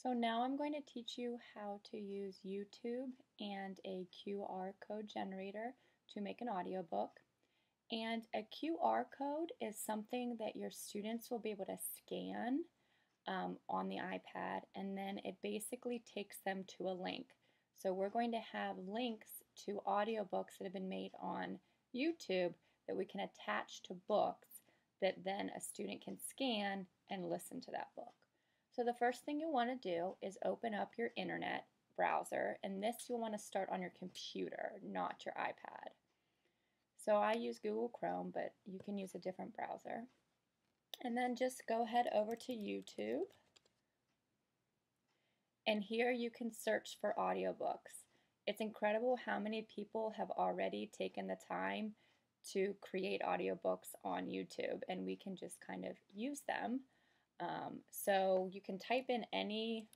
So now I'm going to teach you how to use YouTube and a QR code generator to make an audiobook. And a QR code is something that your students will be able to scan on the iPad, and then it basically takes them to a link. So we're going to have links to audiobooks that have been made on YouTube that we can attach to books that then a student can scan and listen to that book. So the first thing you'll want to do is open up your internet browser, and this you'll want to start on your computer, not your iPad. So I use Google Chrome, but you can use a different browser. And then just go ahead over to YouTube, and here you can search for audiobooks. It's incredible how many people have already taken the time to create audiobooks on YouTube, and we can just kind of use them. So you can type in any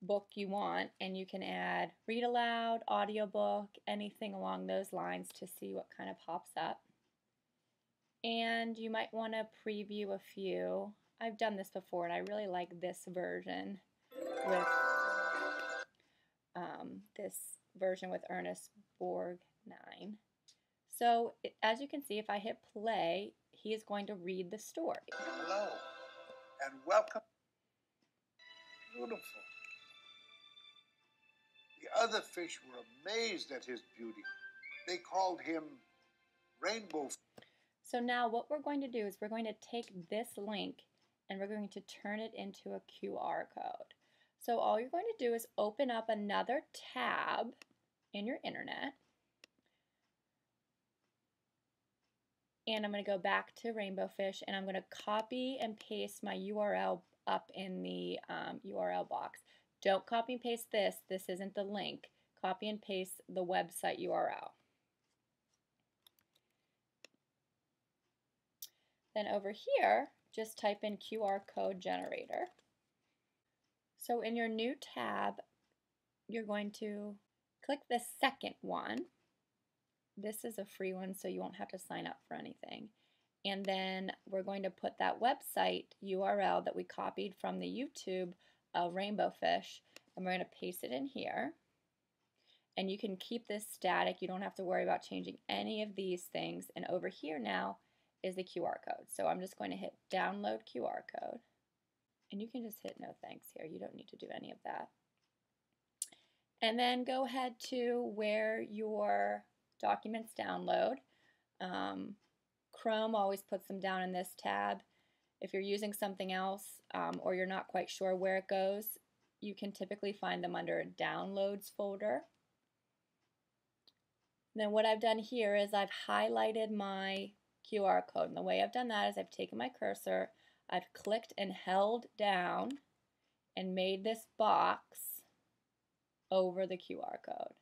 book you want, and you can add read aloud, audiobook, anything along those lines to see what kind of pops up. And you might want to preview a few. I've done this before, and I really like this version with Ernest Borg 9. So as you can see, if I hit play, he is going to read the story. Hello, and welcome. Beautiful. The other fish were amazed at his beauty. They called him Rainbow. So now what we're going to do is we're going to take this link and we're going to turn it into a QR code. So all you're going to do is open up another tab in your internet. And I'm going to go back to Rainbow Fish, and I'm going to copy and paste my URL up in the URL box. Don't copy and paste this. This isn't the link. Copy and paste the website URL. Then over here, just type in QR code generator. So in your new tab, you're going to click the second one. This is a free one, so you won't have to sign up for anything. And then we're going to put that website URL that we copied from the YouTube of Rainbow Fish, and we're going to paste it in here. And you can keep this static. You don't have to worry about changing any of these things. And over here now is the QR code. So I'm just going to hit download QR code. And you can just hit no thanks here. You don't need to do any of that. And then go ahead to where your documents download. Chrome always puts them down in this tab. If you're using something else or you're not quite sure where it goes, you can typically find them under a downloads folder. Then what I've done here is I've highlighted my QR code. And the way I've done that is I've taken my cursor, I've clicked and held down and made this box over the QR code,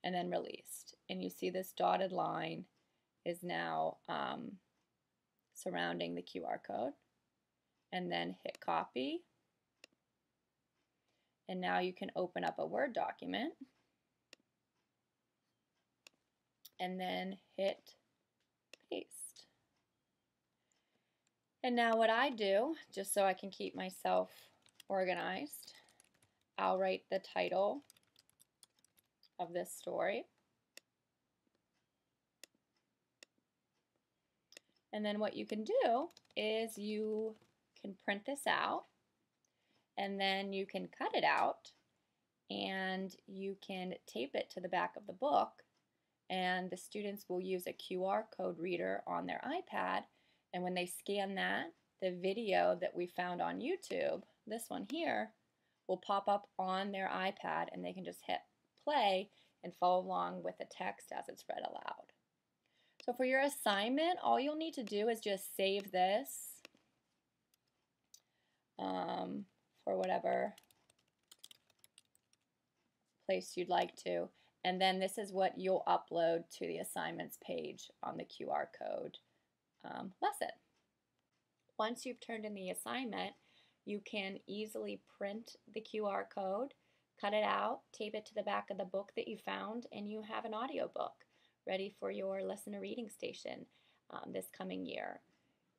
and then released. And you see this dotted line is now surrounding the QR code. And then hit copy. And now you can open up a Word document and then hit paste. And now what I do, just so I can keep myself organized, I'll write the title of this story. And then what you can do is you can print this out, and then you can cut it out, and you can tape it to the back of the book, and the students will use a QR code reader on their iPad, and when they scan that, the video that we found on YouTube, this one here, will pop up on their iPad, and they can just hit play and follow along with the text as it's read aloud. So for your assignment, all you'll need to do is just save this for whatever place you'd like to, and then this is what you'll upload to the assignments page on the QR code lesson. Once you've turned in the assignment, you can easily print the QR code, cut it out, tape it to the back of the book that you found, and you have an audiobook ready for your Listen to Reading Station this coming year.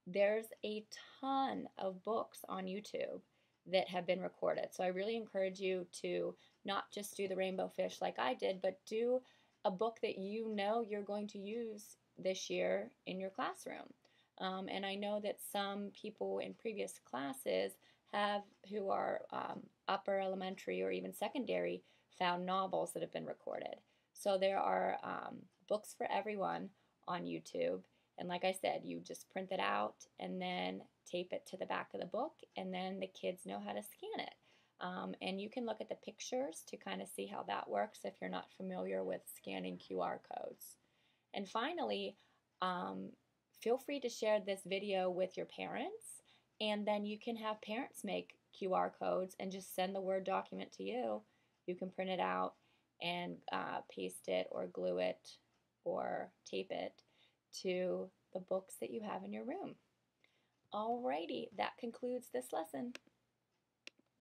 There's a ton of books on YouTube that have been recorded. So I really encourage you to not just do the rainbow fish like I did, but do a book that you know you're going to use this year in your classroom. And I know that some people in previous classes have, who are upper elementary or even secondary, found novels that have been recorded. So there are books for everyone on YouTube. And like I said, you just print it out and then tape it to the back of the book, and then the kids know how to scan it. And you can look at the pictures to kind of see how that works if you're not familiar with scanning QR codes. And finally, um, feel free to share this video with your parents, and then you can have parents make QR codes and just send the Word document to you. You can print it out and paste it or glue it or tape it to the books that you have in your room. Alrighty, that concludes this lesson.